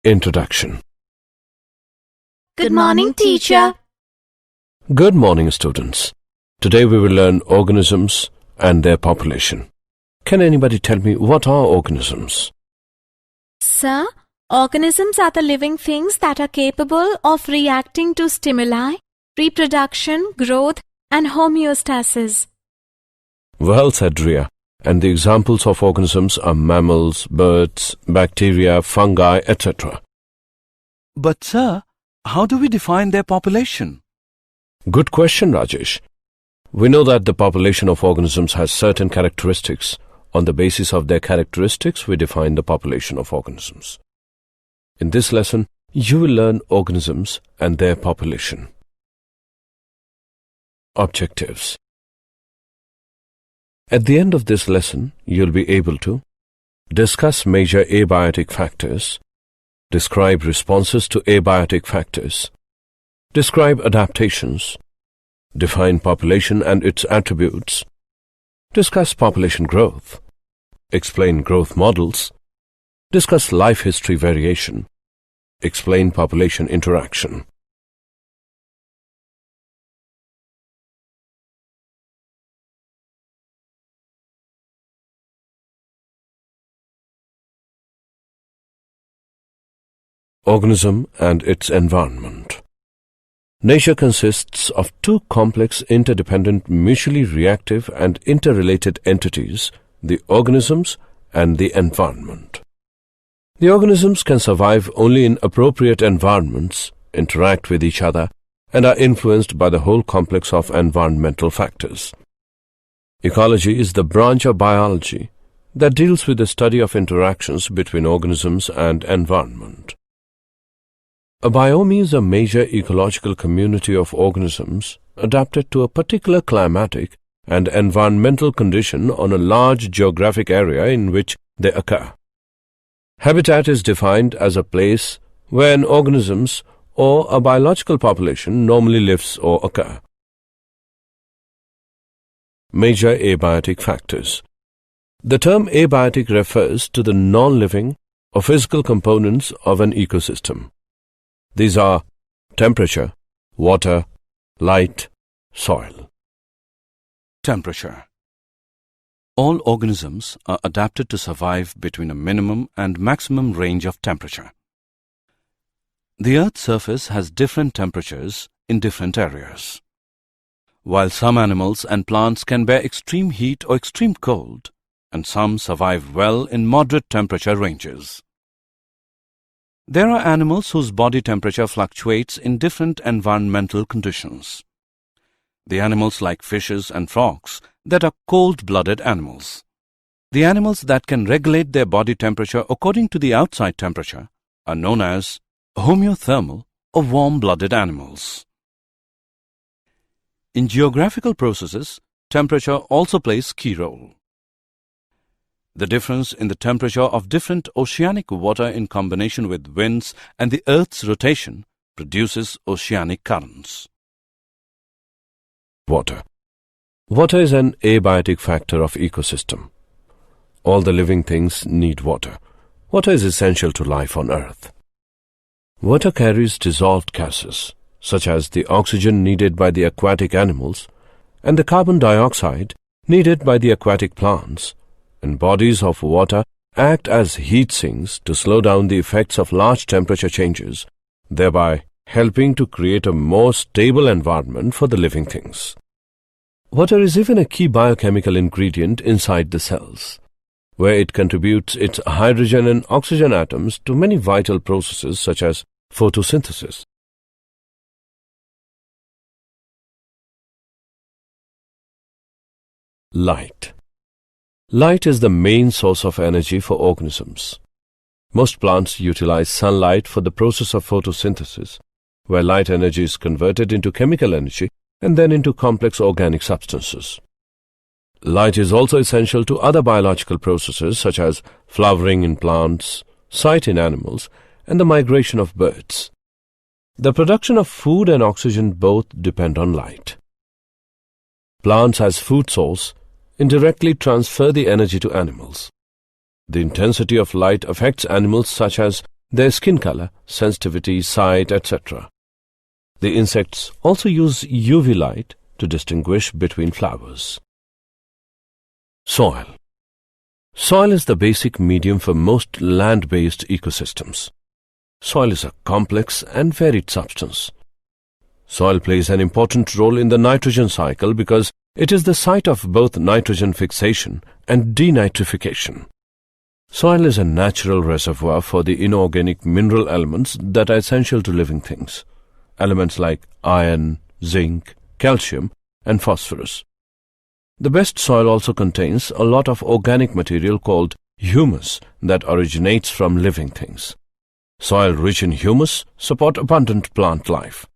Introduction. Good morning, teacher. Good morning, students. Today we will learn organisms and their population. Can anybody tell me what are organisms? Sir, organisms are the living things that are capable of reacting to stimuli, reproduction, growth, and homeostasis. Well said, Ria. And the examples of organisms are mammals, birds, bacteria, fungi, etc. But sir, how do we define their population? Good question, Rajesh. We know that the population of organisms has certain characteristics. On the basis of their characteristics, we define the population of organisms. In this lesson, you will learn organisms and their population. Objectives. At the end of this lesson, you'll be able to discuss major abiotic factors, describe responses to abiotic factors, describe adaptations, define population and its attributes, discuss population growth, explain growth models, discuss life history variation, explain population interaction. Organism and its environment. Nature consists of two complex, interdependent, mutually reactive and interrelated entities, the organisms and the environment. The organisms can survive only in appropriate environments, interact with each other, and are influenced by the whole complex of environmental factors. Ecology is the branch of biology that deals with the study of interactions between organisms and environment. A biome is a major ecological community of organisms adapted to a particular climatic and environmental condition on a large geographic area in which they occur. Habitat is defined as a place where an organisms or a biological population normally lives or occur. Major abiotic factors. The term abiotic refers to the non-living or physical components of an ecosystem. These are temperature, water, light, soil. Temperature. All organisms are adapted to survive between a minimum and maximum range of temperature. The Earth's surface has different temperatures in different areas. While some animals and plants can bear extreme heat or extreme cold, and some survive well in moderate temperature ranges. There are animals whose body temperature fluctuates in different environmental conditions. The animals like fishes and frogs that are cold-blooded animals. The animals that can regulate their body temperature according to the outside temperature are known as homeothermal or warm-blooded animals. In geographical processes, temperature also plays key role. The difference in the temperature of different oceanic water in combination with winds and the Earth's rotation produces oceanic currents. Water. Water is an abiotic factor of ecosystem. All the living things need water. Water is essential to life on Earth. Water carries dissolved gases, such as the oxygen needed by the aquatic animals and the carbon dioxide needed by the aquatic plants, and bodies of water act as heat sinks to slow down the effects of large temperature changes, thereby helping to create a more stable environment for the living things. Water is even a key biochemical ingredient inside the cells, where it contributes its hydrogen and oxygen atoms to many vital processes such as photosynthesis. Light. Light is the main source of energy for organisms. Most plants utilize sunlight for the process of photosynthesis, where light energy is converted into chemical energy and then into complex organic substances. Light is also essential to other biological processes such as flowering in plants, sight in animals, and the migration of birds. The production of food and oxygen both depend on light. Plants as food source indirectly transfer the energy to animals. The intensity of light affects animals such as their skin color, sensitivity, sight, etc. The insects also use UV light to distinguish between flowers. Soil. Soil is the basic medium for most land-based ecosystems. Soil is a complex and varied substance. Soil plays an important role in the nitrogen cycle because it is the site of both nitrogen fixation and denitrification. Soil is a natural reservoir for the inorganic mineral elements that are essential to living things. Elements like iron, zinc, calcium, and phosphorus. The best soil also contains a lot of organic material called humus that originates from living things. Soil rich in humus support abundant plant life.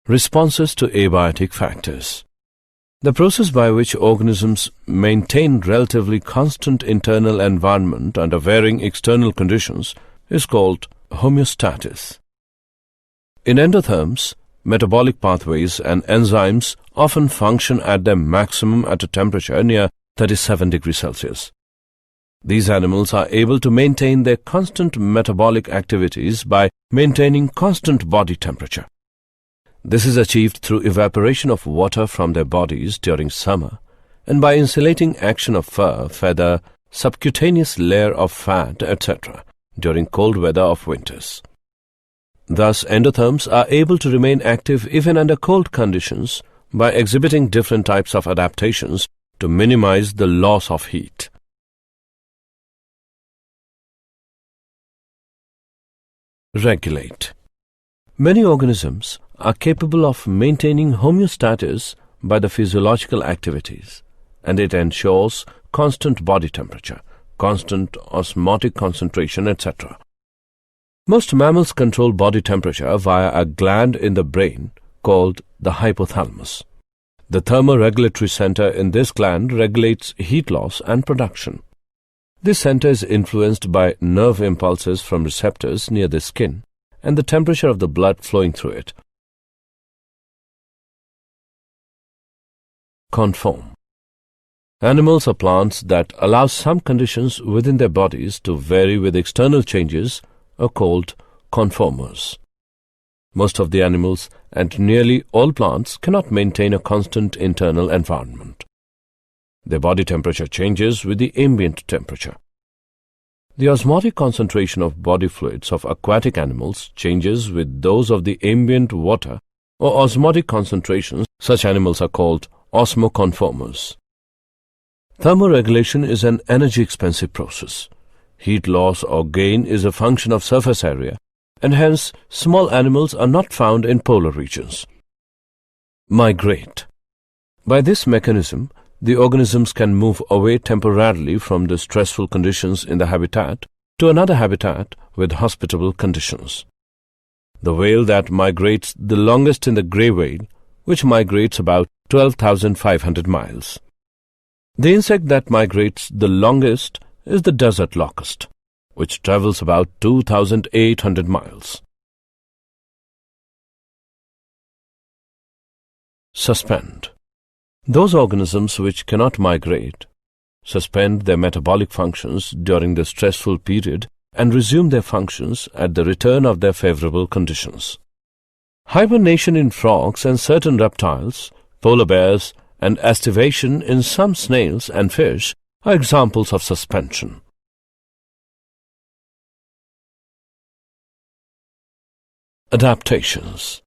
Responses to abiotic factors. The process by which organisms maintain relatively constant internal environment under varying external conditions is called homeostasis. In endotherms, metabolic pathways and enzymes often function at their maximum at a temperature near 37 degrees Celsius. These animals are able to maintain their constant metabolic activities by maintaining constant body temperature. This is achieved through evaporation of water from their bodies during summer and by insulating action of fur, feather, subcutaneous layer of fat, etc. during cold weather of winters. Thus, endotherms are able to remain active even under cold conditions by exhibiting different types of adaptations to minimize the loss of heat. Regulate. Many organisms are capable of maintaining homeostasis by the physiological activities, and it ensures constant body temperature, constant osmotic concentration, etc. Most mammals control body temperature via a gland in the brain called the hypothalamus. The thermoregulatory center in this gland regulates heat loss and production. This center is influenced by nerve impulses from receptors near the skin and the temperature of the blood flowing through it. Conform. Animals or plants that allow some conditions within their bodies to vary with external changes are called conformers. Most of the animals and nearly all plants cannot maintain a constant internal environment. Their body temperature changes with the ambient temperature. The osmotic concentration of body fluids of aquatic animals changes with those of the ambient water or osmotic concentrations. Such animals are called osmoconformers. Thermoregulation is an energy-expensive process. Heat loss or gain is a function of surface area, and hence small animals are not found in polar regions. Migrate. By this mechanism, the organisms can move away temporarily from the stressful conditions in the habitat to another habitat with hospitable conditions. The whale that migrates the longest in the grey whale, which migrates about 12,500 miles. The insect that migrates the longest is the desert locust, which travels about 2,800 miles. Suspend. Those organisms which cannot migrate suspend their metabolic functions during the stressful period and resume their functions at the return of their favorable conditions. Hibernation in frogs and certain reptiles, polar bears, and aestivation in some snails and fish are examples of suspension. Adaptations.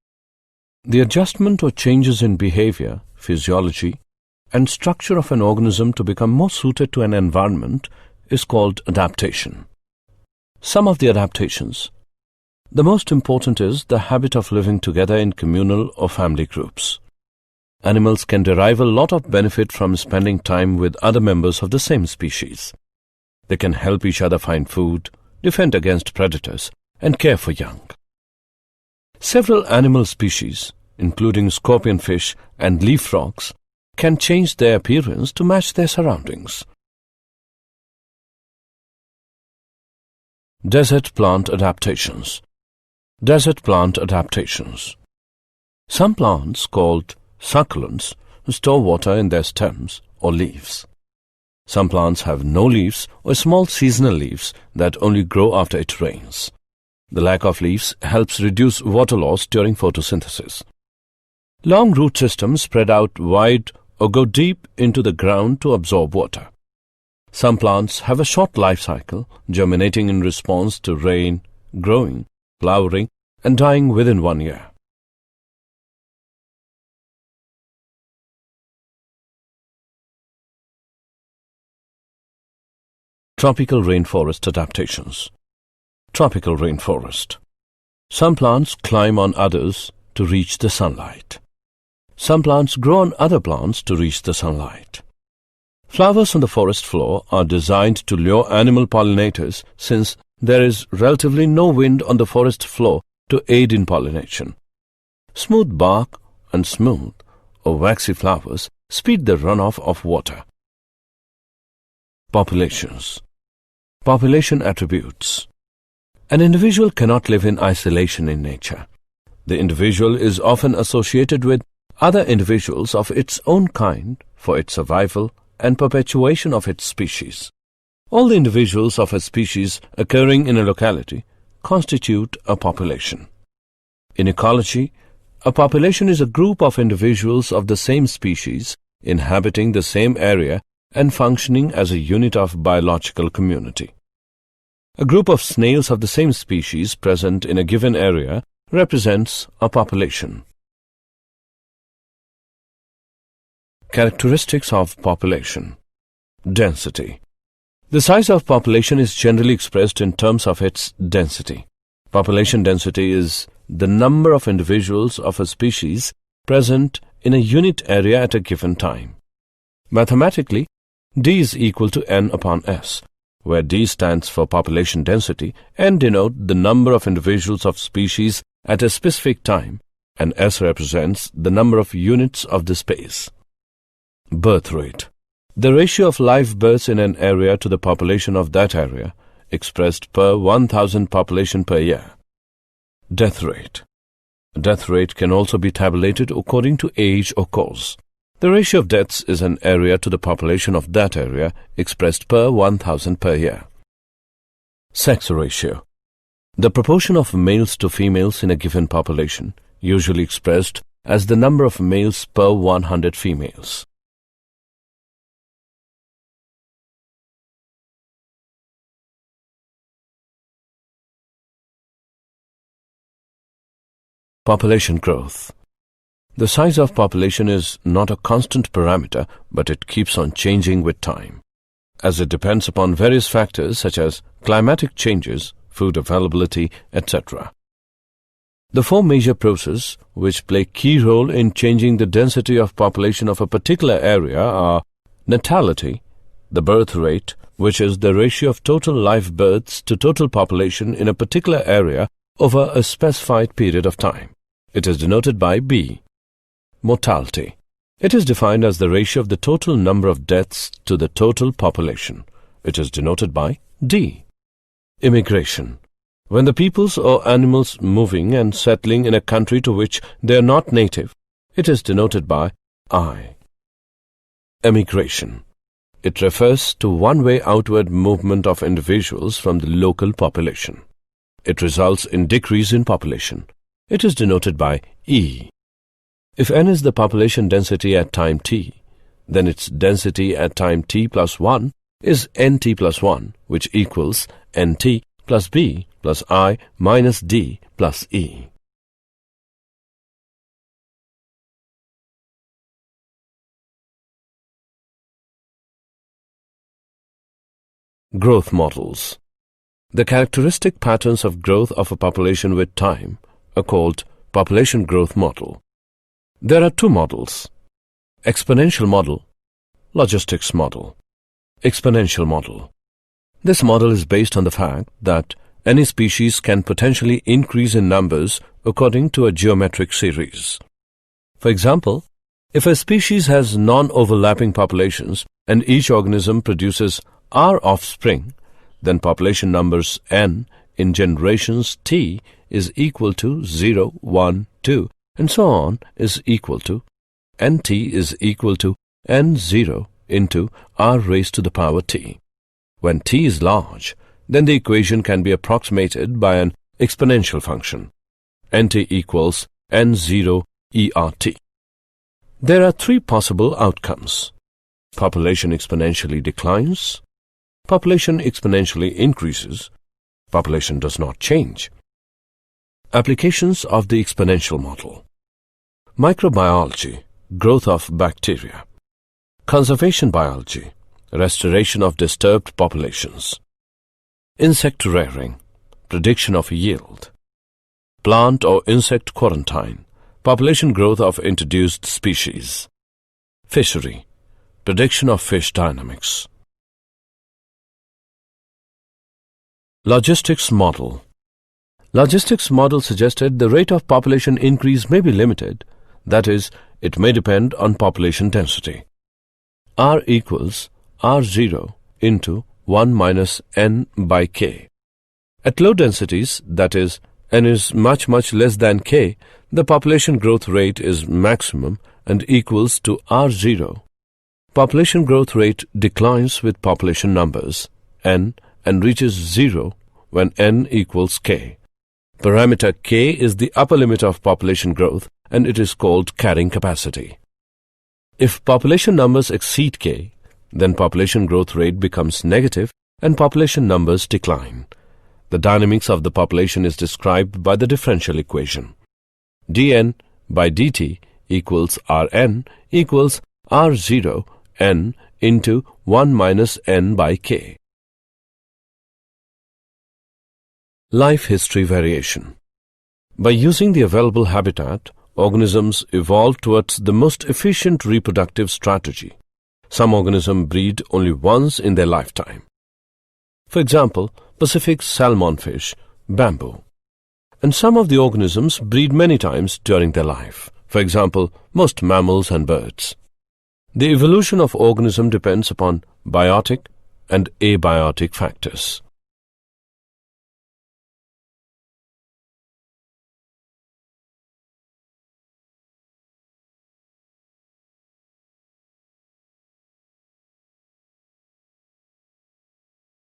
The adjustment or changes in behavior, physiology, and structure of an organism to become more suited to an environment is called adaptation. Some of the adaptations. The most important is the habit of living together in communal or family groups. Animals can derive a lot of benefit from spending time with other members of the same species. They can help each other find food, defend against predators, and care for young. Several animal species, including scorpionfish and leaf frogs, can change their appearance to match their surroundings. Desert plant adaptations. Desert plant adaptations. Some plants, called succulents, store water in their stems or leaves. Some plants have no leaves or small seasonal leaves that only grow after it rains. The lack of leaves helps reduce water loss during photosynthesis. Long root systems spread out wide or go deep into the ground to absorb water. Some plants have a short life cycle, germinating in response to rain, growing, flowering, and dying within 1 year. Tropical rainforest adaptations. Tropical rainforest. Some plants climb on others to reach the sunlight. Some plants grow on other plants to reach the sunlight. Flowers on the forest floor are designed to lure animal pollinators since there is relatively no wind on the forest floor to aid in pollination. Smooth bark and smooth or waxy flowers speed the runoff of water. Populations. Population attributes. An individual cannot live in isolation in nature. The individual is often associated with other individuals of its own kind for its survival and perpetuation of its species. All the individuals of a species occurring in a locality constitute a population. In ecology, a population is a group of individuals of the same species inhabiting the same area and functioning as a unit of biological community. A group of snails of the same species present in a given area represents a population. Characteristics of population. Density. The size of population is generally expressed in terms of its density. Population density is the number of individuals of a species present in a unit area at a given time. Mathematically, D is equal to N upon S, where D stands for population density and denote the number of individuals of species at a specific time, and S represents the number of units of the space. Birth rate. The ratio of live births in an area to the population of that area, expressed per 1,000 population per year. Death rate. Death rate can also be tabulated according to age or cause. The ratio of deaths is an area to the population of that area expressed per 1,000 per year. Sex ratio. The proportion of males to females in a given population, usually expressed as the number of males per 100 females. Population growth. The size of population is not a constant parameter, but it keeps on changing with time, as it depends upon various factors such as climatic changes, food availability, etc. The four major processes which play key role in changing the density of population of a particular area are natality, the birth rate, which is the ratio of total live births to total population in a particular area over a specified period of time. It is denoted by B. Mortality. It is defined as the ratio of the total number of deaths to the total population. It is denoted by D. Immigration. When the peoples or animals moving and settling in a country to which they are not native, it is denoted by I. Emigration. It refers to one-way outward movement of individuals from the local population. It results in decrease in population. It is denoted by E. If n is the population density at time t, then its density at time t plus 1 is nt plus 1, which equals nt plus b plus I minus d plus E. Growth models. The characteristic patterns of growth of a population with time are called population growth model. There are two models: exponential model, logistics model. Exponential model. This model is based on the fact that any species can potentially increase in numbers according to a geometric series. For example, if a species has non-overlapping populations and each organism produces R offspring, then population numbers n in generations t is equal to 0, 1, 2, and so on is equal to nt is equal to n0 into r raised to the power t. When t is large, then the equation can be approximated by an exponential function. Nt equals n0 ert. There are three possible outcomes. Population exponentially declines, population exponentially increases, population does not change. Applications of the exponential model: microbiology, growth of bacteria; conservation biology, restoration of disturbed populations; insect rearing, prediction of yield; plant or insect quarantine, population growth of introduced species; fishery, prediction of fish dynamics. Logistics model. Logistics model suggested the rate of population increase may be limited, that is, it may depend on population density. R equals R0 into 1 minus n by k. At low densities, that is, n is much less than k, the population growth rate is maximum and equals to R0. Population growth rate declines with population numbers, n, and reaches 0 when n equals k. Parameter k is the upper limit of population growth and it is called carrying capacity. If population numbers exceed k, then population growth rate becomes negative and population numbers decline. The dynamics of the population is described by the differential equation. dn by dt equals rn equals r0 n into 1 minus n by k. Life history variation. By using the available habitat, organisms evolve towards the most efficient reproductive strategy. Some organisms breed only once in their lifetime. For example, Pacific salmon fish, bamboo. And some of the organisms breed many times during their life. For example, most mammals and birds. The evolution of organism depends upon biotic and abiotic factors.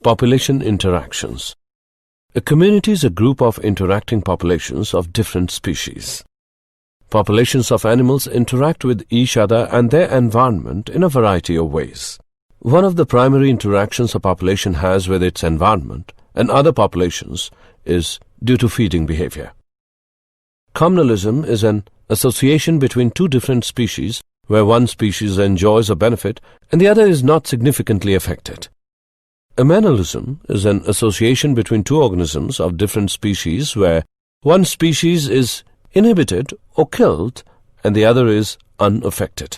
Population interactions. A community is a group of interacting populations of different species. Populations of animals interact with each other and their environment in a variety of ways. One of the primary interactions a population has with its environment and other populations is due to feeding behavior. Communalism is an association between two different species where one species enjoys a benefit and the other is not significantly affected. Amenalism is an association between two organisms of different species where one species is inhibited or killed and the other is unaffected.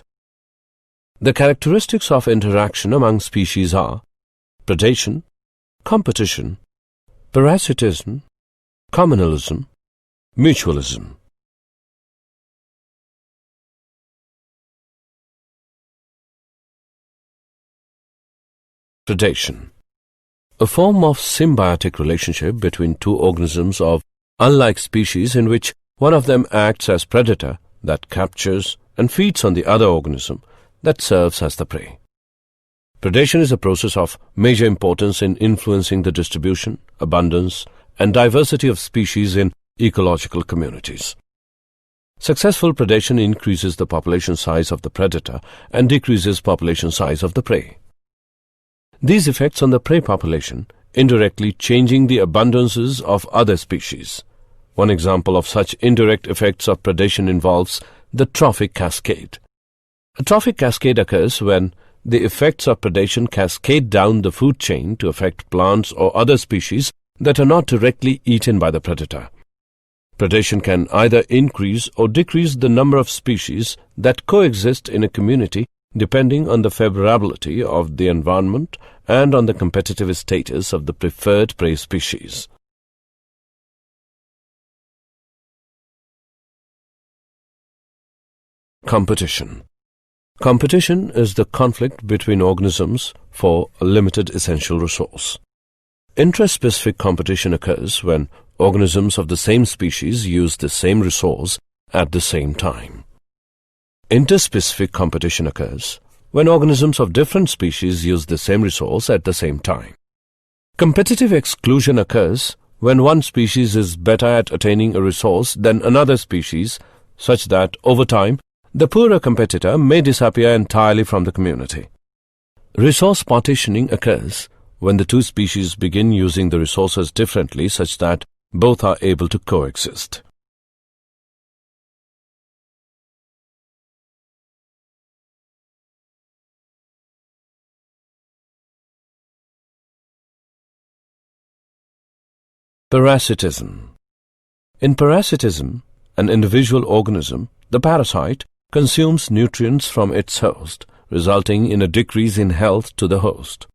The characteristics of interaction among species are predation, competition, parasitism, communalism, mutualism. Predation. A form of symbiotic relationship between two organisms of unlike species in which one of them acts as predator that captures and feeds on the other organism that serves as the prey. Predation is a process of major importance in influencing the distribution, abundance, and diversity of species in ecological communities. Successful predation increases the population size of the predator and decreases population size of the prey. These effects on the prey population indirectly changing the abundances of other species. One example of such indirect effects of predation involves the trophic cascade. A trophic cascade occurs when the effects of predation cascade down the food chain to affect plants or other species that are not directly eaten by the predator. Predation can either increase or decrease the number of species that coexist in a community depending on the favorability of the environment and on the competitive status of the preferred prey species. Competition. Competition is the conflict between organisms for a limited essential resource. Intraspecific competition occurs when organisms of the same species use the same resource at the same time. Interspecific competition occurs when organisms of different species use the same resource at the same time. Competitive exclusion occurs when one species is better at attaining a resource than another species, such that over time the poorer competitor may disappear entirely from the community. Resource partitioning occurs when the two species begin using the resources differently, such that both are able to coexist. Parasitism. In parasitism, an individual organism, the parasite, consumes nutrients from its host, resulting in a decrease in health to the host.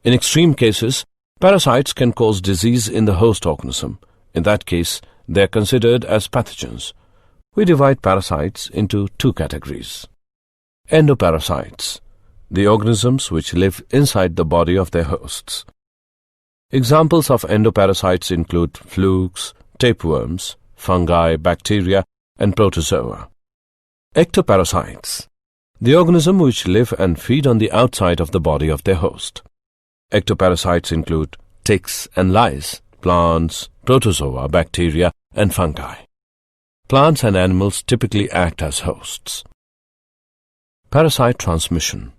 In extreme cases, parasites can cause disease in the host organism. In that case, they are considered as pathogens. We divide parasites into two categories. Endoparasites, the organisms which live inside the body of their hosts. Examples of endoparasites include flukes, tapeworms, fungi, bacteria, and protozoa. Ectoparasites, the organisms which live and feed on the outside of the body of their host. Ectoparasites include ticks and lice, plants, protozoa, bacteria, and fungi. Plants and animals typically act as hosts. Parasite transmission.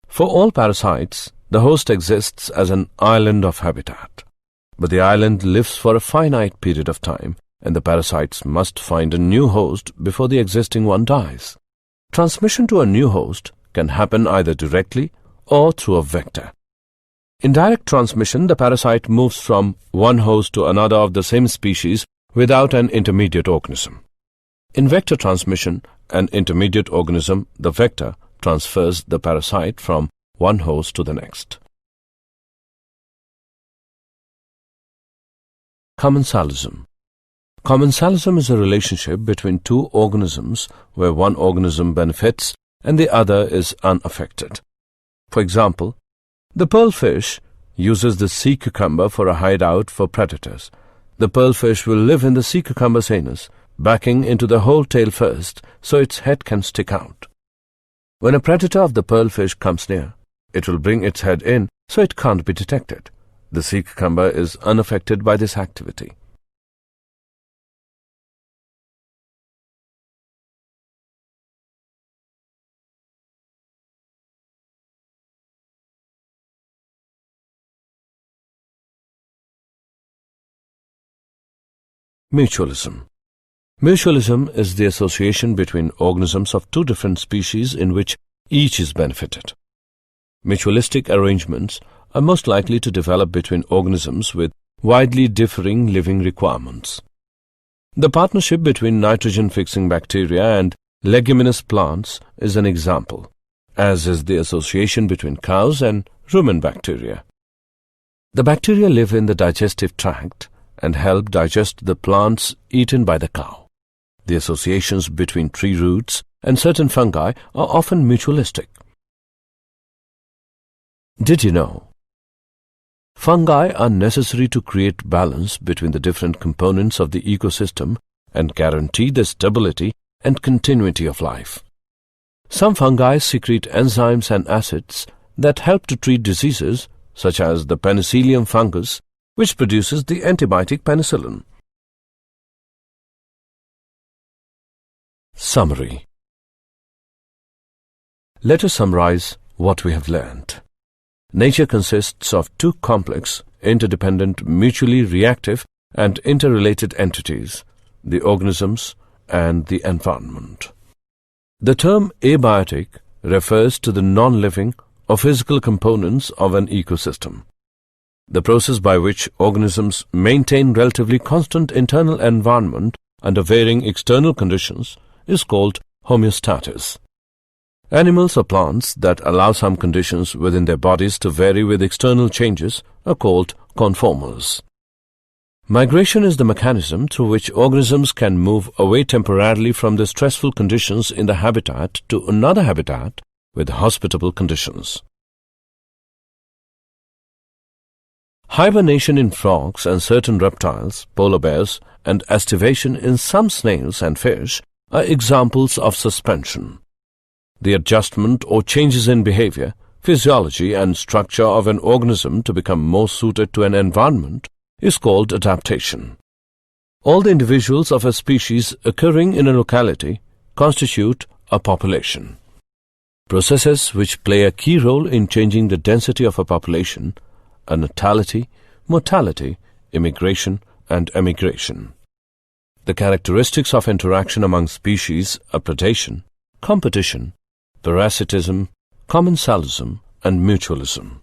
For all parasites, the host exists as an island of habitat. But the island lives for a finite period of time, and the parasites must find a new host before the existing one dies. Transmission to a new host can happen either directly or through a vector. In direct transmission, the parasite moves from one host to another of the same species without an intermediate organism. In vector transmission, an intermediate organism, the vector, transfers the parasite from one host to the next. Commensalism. Commensalism is a relationship between two organisms where one organism benefits and the other is unaffected. For example, the pearlfish uses the sea cucumber for a hideout for predators. The pearlfish will live in the sea cucumber's anus, backing into the whole tail first so its head can stick out. When a predator of the pearlfish comes near, it will bring its head in so it can't be detected. The sea cucumber is unaffected by this activity. Mutualism. Mutualism is the association between organisms of two different species in which each is benefited. Mutualistic arrangements are most likely to develop between organisms with widely differing living requirements. The partnership between nitrogen-fixing bacteria and leguminous plants is an example, as is the association between cows and rumen bacteria. The bacteria live in the digestive tract and help digest the plants eaten by the cow. The associations between tree roots and certain fungi are often mutualistic. Did you know? Fungi are necessary to create balance between the different components of the ecosystem and guarantee the stability and continuity of life. Some fungi secrete enzymes and acids that help to treat diseases, such as the penicillium fungus, which produces the antibiotic penicillin. Summary. Let us summarize what we have learned. Nature consists of two complex, interdependent, mutually reactive and interrelated entities, the organisms and the environment. The term abiotic refers to the non-living or physical components of an ecosystem. The process by which organisms maintain relatively constant internal environment under varying external conditions is called homeostasis. Animals or plants that allow some conditions within their bodies to vary with external changes are called conformers. Migration is the mechanism through which organisms can move away temporarily from the stressful conditions in the habitat to another habitat with hospitable conditions. Hibernation in frogs and certain reptiles, polar bears, and estivation in some snails and fish are examples of suspension. The adjustment or changes in behavior, physiology and structure of an organism to become more suited to an environment is called adaptation. All the individuals of a species occurring in a locality constitute a population. Processes which play a key role in changing the density of a population are natality, mortality, immigration, and emigration. The characteristics of interaction among species are predation, competition, parasitism, commensalism, and mutualism.